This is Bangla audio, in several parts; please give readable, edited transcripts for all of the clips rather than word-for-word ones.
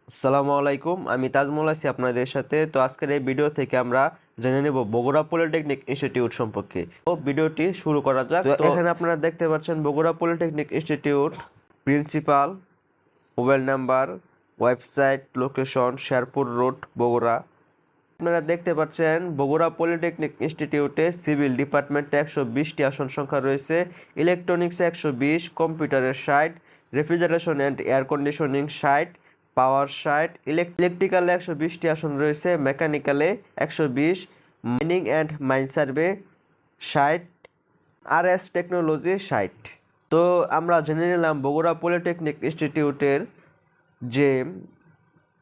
আসসালামু আলাইকুম, আমি তাজমুল আছি আপনাদের সাথে। তো আজকের এই ভিডিও থেকে আমরা জেনে নেব বগুড়া পলিটেকনিক ইনস্টিটিউট সম্পর্কে। তো ভিডিওটি শুরু করা যাক। তো এখানে আপনারা দেখতে পাচ্ছেন Bogura polytechnic institute, principal, mobile number, website, location Sherpur road, Bogura. আপনারা দেখতে পাচ্ছেন বগুড়া পলিটেকনিক ইনস্টিটিউটে সিভিল ডিপার্টমেন্টে 120টি আসন সংখ্যা রয়েছে, ইলেকট্রনিক্সে 120, কম্পিউটারের 60, রেফ্রিজারেশন অ্যান্ড এয়ার কন্ডিশনিং 60, পাওয়ার 60, ইলেকট্রিক্যালে 120টি আসন রয়েছে, মেকানিক্যালে 120, mining and mine survey 60, RS technology 60। তো আমরা জেনে নিলাম বগুড়া পলিটেকনিক ইনস্টিটিউটের যে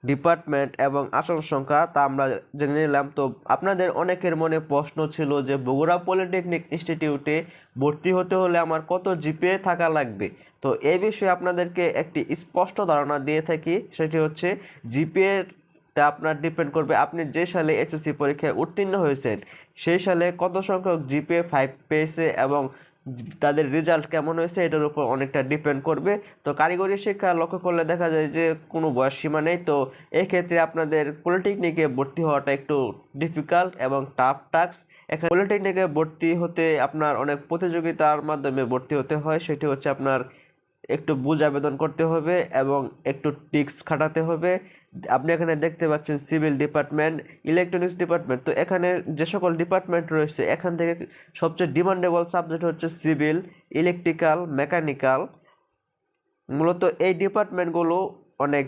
ডিপার্টমেন্ট এবং আসন সংখ্যা তা আমরা জেনে নিলাম। তো আপনাদের অনেকের মনে প্রশ্ন ছিল যে বগুড়া পলিটেকনিক ইনস্টিটিউটে ভর্তি হতে হলে আমার কত জিপিএ থাকা লাগবে। তো এই বিষয়ে আপনাদেরকে একটি স্পষ্ট ধারণা দিয়ে থাকি, সেটি হচ্ছে জিপিএটা আপনার ডিপেন্ড করবে আপনি যে সালে এসএসসি পরীক্ষায় উত্তীর্ণ হয়েছেন সেই সালে কত সংখ্যক জিপিএ 5 পেয়েছে এবং তাদের রেজাল্ট কেমন হয়েছে এটার উপর অনেকটা ডিপেন্ড করবে। তো কারিগরি শিক্ষা লক্ষ্য করলে দেখা যায় যে কোনো বয়স সীমা নেই। তো এই ক্ষেত্রে আপনাদের পলিটেকনিকে ভর্তি হওয়াটা একটু ডিফিকাল্ট এবং টাফ টাস্ক। এখানে পলিটেকনিকে ভর্তি হতে আপনার অনেক প্রতিযোগিতার মাধ্যমে ভর্তি হতে হয়, সেটি হচ্ছে আপনার একটু বুঝ আবেদন করতে হবে এবং একটু টিক্স খাটাতে হবে। আপনি এখানে দেখতে পাচ্ছেন সিভিল ডিপার্টমেন্ট, ইলেকট্রনিক্স ডিপার্টমেন্ট। তো এখানে যে সকল ডিপার্টমেন্ট রয়েছে এখান থেকে সবচেয়ে ডিমান্ডেবল সাবজেক্ট হচ্ছে সিভিল, ইলেকট্রিক্যাল, মেকানিক্যাল। মূলত এই ডিপার্টমেন্টগুলো অনেক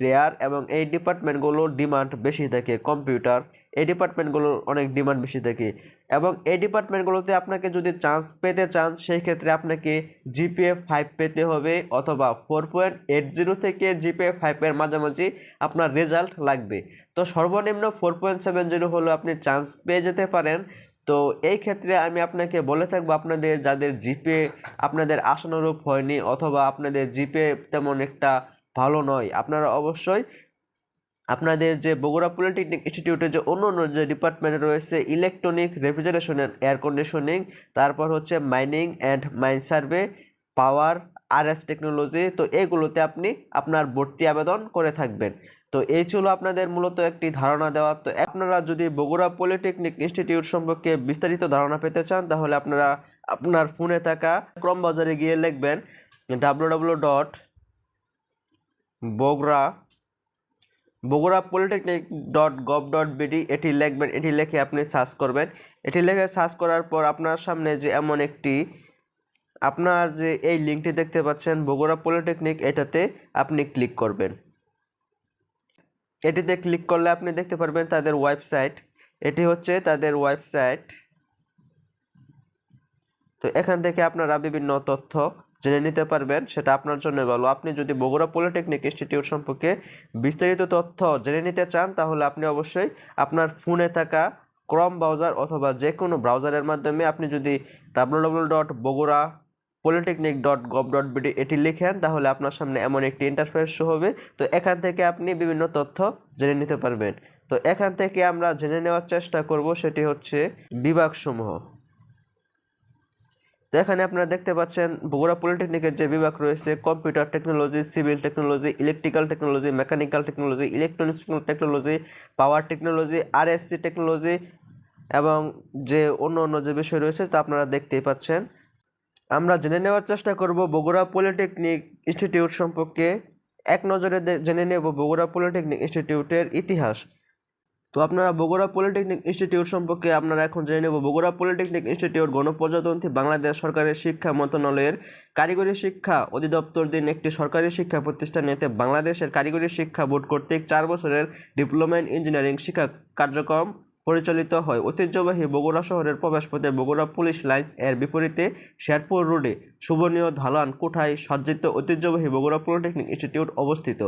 রেয়ার এবং এই ডিপার্টমেন্টগুলোর ডিমান্ড বেশি থাকে। কম্পিউটার, এই ডিপার্টমেন্টগুলোর অনেক ডিমান্ড বেশি থাকে এবং এই ডিপার্টমেন্টগুলোতে আপনাকে যদি চান্স পেতে চান সেই ক্ষেত্রে আপনাকে জিপিএ 5 পেতে হবে অথবা 4.80 থেকে জিপিএ 5-এর মাঝামাঝি আপনার রেজাল্ট লাগবে। তো সর্বনিম্ন 4.70 হলেও আপনি চান্স পেয়ে যেতে পারেন। তো এই ক্ষেত্রে আমি আপনাকে বলে থাকবো আপনাদের যাদের জিপে আপনাদের আশানুরূপ হয়নি অথবা আপনাদের জিপে তেমন একটা ভালো নয়, আপনারা অবশ্যই আপনাদের যে বগুড়া পলিটেকনিক ইনস্টিটিউটে যে অন্য অন্য যে ডিপার্টমেন্ট রয়েছে electronic, refrigeration and air conditioning, তারপর হচ্ছে mining and mine survey, power, RS technology, তো এইগুলোতে আপনি আপনার ভর্তি আবেদন করে থাকবেন। তো এই ছিল আপনাদের মূলত একটি ধারণা দেওয়া। তো আপনারা যদি বগুড়া পলিটেকনিক ইনস্টিটিউট সম্পর্কে বিস্তারিত ধারণা পেতে চান তাহলে আপনারা আপনার ফোনে থাকা ক্রম বাজারে গিয়ে লিখবেন www.বগুড়া বগুড়া পলিটেকনিক.gov.bd, এটি লিখবেন। এটি লিখে আপনি সার্চ করবেন। এটি লিখে সার্চ করার পর আপনার সামনে যে এমন একটি আপনার যে এই লিঙ্কটি দেখতে পাচ্ছেন বগুড়া পলিটেকনিক, এটাতে আপনি ক্লিক করবেন। এটিতে ক্লিক করলে আপনি দেখতে পারবেন তাদের ওয়েবসাইট। এটি হচ্ছে তাদের ওয়েবসাইট। তো এখান থেকে আপনারা বিভিন্ন তথ্য জেনে নিতে পারবেন, সেটা আপনার জন্য ভালো। আপনি যদি বগুড়া পলিটেকনিক ইনস্টিটিউট সম্পর্কে বিস্তারিত তথ্য জেনে নিতে চান তাহলে আপনি অবশ্যই আপনার ফোনে থাকা ক্রম ব্রাউজার অথবা যে কোনো ব্রাউজারের মাধ্যমে আপনি যদি www.bogurapolytechnic.gov.bd এটি লিখেন তাহলে আপনার সামনে এমন একটি ইন্টারফেস শো হবে। তো এখান থেকে আপনি বিভিন্ন তথ্য জেনে নিতে পারবেন। তো এখান থেকে আমরা জেনে নেওয়ার চেষ্টা করব, সেটি হচ্ছে বিভাগসমূহ। তো এখানে আপনারা দেখতে পাচ্ছেন বগুড়া পলিটেকনিকের যে বিভাগ রয়েছে computer technology, civil technology, electrical technology, mechanical technology, electronics technology, পাওয়ার টেকনোলজি, আরএসসি টেকনোলজি এবং যে অন্য অন্য যে বিষয় রয়েছে তা আপনারা দেখতেই পাচ্ছেন। আমরা জেনে নেওয়ার চেষ্টা করব বগুড়া পলিটেকনিক ইনস্টিটিউট সম্পর্কে। এক নজরে জেনে নেব বগুড়া পলিটেকনিক ইনস্টিটিউটের ইতিহাস। তো আপনারা বগুড়া পলিটেকনিক ইনস্টিটিউট সম্পর্কে আপনারা এখন জেনে নেব। বগুড়া পলিটেকনিক ইনস্টিটিউট গণপ্রজাতন্ত্রী বাংলাদেশ সরকারের শিক্ষা মন্ত্রণালয়ের কারিগরি শিক্ষা অধিদপ্তরাধীন একটি সরকারি শিক্ষা প্রতিষ্ঠান। এতে বাংলাদেশের কারিগরি শিক্ষা বোর্ড কর্তৃক 4 বছরের ডিপ্লোমা ইন ইঞ্জিনিয়ারিং শিক্ষা কার্যক্রম পরিচালিত হয়। ঐতিহ্যবাহী বগুড়া শহরের প্রবেশপথে বগুড়া পুলিশ লাইন্স এর বিপরীতে শেরপুর রোডে শোভনীয় ধালান কোঠায় সজ্জিত ঐতিহ্যবাহী বগুড়া পলিটেকনিক ইনস্টিটিউট অবস্থিত।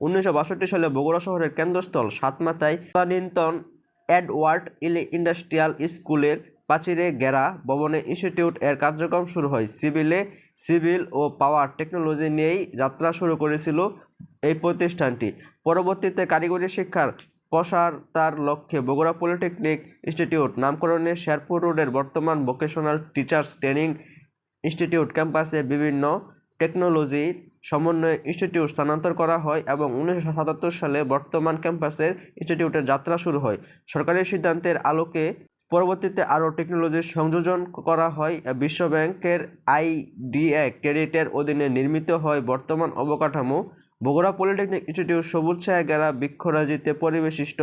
1962 সালে বগুড়া শহরের কেন্দ্রস্থল সাতমাথায় তদানীন্তন এডওয়ার্ড ইন্ডাস্ট্রিয়াল স্কুলের প্রাচীরে ঘেরা ভবনে ইনস্টিটিউট এর কার্যক্রম শুরু হয়। সিভিল ও পাওয়ার টেকনোলজি নিয়েই যাত্রা শুরু করেছিল এই প্রতিষ্ঠানটি। পরবর্তীতে কারিগরি শিক্ষার প্রসার তার লক্ষ্যে বগুড়া পলিটেকনিক ইনস্টিটিউট নামকরণে শেরপুর রোডের বর্তমান ভোকেশনাল টিচার্স ট্রেনিং ইনস্টিটিউট ক্যাম্পাসে বিভিন্ন টেকনোলজির সমন্বয়ে ইনস্টিটিউট স্থানান্তর করা হয় এবং 1977 সালে বর্তমান ক্যাম্পাসের ইনস্টিটিউটের যাত্রা শুরু হয়। সরকারি সিদ্ধান্তের আলোকে পরবর্তীতে আরও টেকনোলজির সংযোজন করা হয়। বিশ্ব ব্যাংকের আইডিএ ক্রেডিটের অধীনে নির্মিত হয় বর্তমান অবকাঠামো। বগুড়া পলিটেকনিক ইনস্টিটিউট সবুজ ছায়া ঘেরা বৃক্ষরাজিতে পরিবেষ্টিত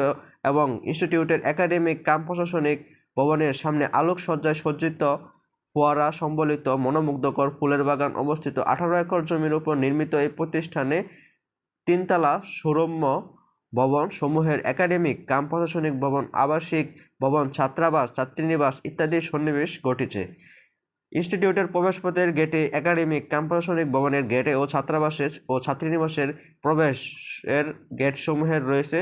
এবং ইনস্টিটিউটের একাডেমিক কাম প্রশাসনিক ভবনের সামনে আলোকসজ্জায় সজ্জিত ফোয়ারা সম্বলিত মনোমুগ্ধকর ফুলের বাগান অবস্থিত। 18 একর জমির উপর নির্মিত এই প্রতিষ্ঠানে 3 তলা সুরম্য ভবন সমূহের একাডেমিক কাম প্রশাসনিক ভবন, আবাসিক ভবন, ছাত্রাবাস, ছাত্রীনিবাস ইত্যাদির সন্নিবেশ ঘটেছে। ইনস্টিটিউটের প্রবেশপথের গেটে একাডেমিক কাম প্রশাসনিক ভবনের গেটে ও ছাত্রাবাসের ও ছাত্রীনিবাসের প্রবেশের গেটসমূহের রয়েছে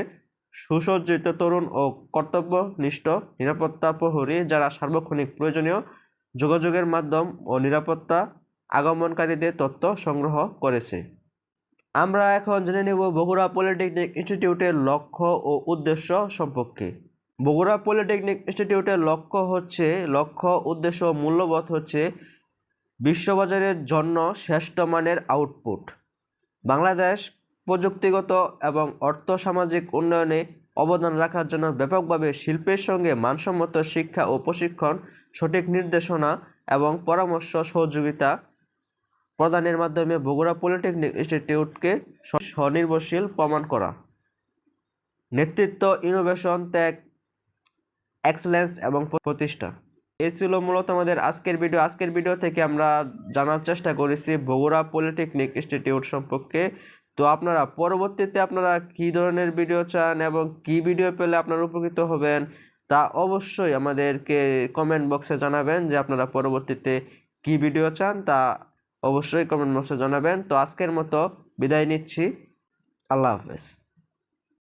সুসজ্জিত তরুণ ও কর্তব্যনিষ্ঠ নিরাপত্তা প্রহরী, যারা সার্বক্ষণিক প্রয়োজনীয় যোগাযোগের মাধ্যম ও নিরাপত্তা আগমনকারীদের তথ্য সংগ্রহ করেছে। আমরা এখন জেনে নেব বগুড়া পলিটেকনিক ইনস্টিটিউটের লক্ষ্য ও উদ্দেশ্য সম্পর্কে। বগুড়া পলিটেকনিক ইনস্টিটিউটের লক্ষ্য উদ্দেশ্য ও মূল্যবোধ হচ্ছে বিশ্ববাজারের জন্য শ্রেষ্ঠ মানের আউটপুট, বাংলাদেশ প্রযুক্তিগত এবং অর্থ-সামাজিক উন্নয়নে অবদান রাখার জন্য ব্যাপকভাবে শিল্পের সঙ্গে মানসম্মত শিক্ষা ও প্রশিক্ষণ, সঠিক নির্দেশনা এবং পরামর্শ সহযোগিতা প্রদানের মাধ্যমে বগুড়া পলিটেকনিক ইনস্টিটিউটকে স্বনির্ভরশীল প্রমাণ করা। নেতৃত্ব, ইনোভেশন, ত্যাগ, এক্সেলেন্স এবং প্রতিষ্ঠা। এই ছিল মূলত আমাদের আজকের ভিডিও। আজকের ভিডিও থেকে আমরা জানার চেষ্টা করেছি বগুড়া পলিটেকনিক ইনস্টিটিউট সম্পর্কে। তো আপনারা পরবর্তীতে কী ধরনের ভিডিও চান এবং কী ভিডিও পেলে আপনারা উপকৃত হবেন তা অবশ্যই আমাদেরকে কমেন্ট বক্সে জানাবেন, যে আপনারা পরবর্তীতে কী ভিডিও চান তা অবশ্যই কমেন্ট বক্সে জানাবেন। তো আজকের মতো বিদায় নিচ্ছি। আল্লাহ হাফেজ।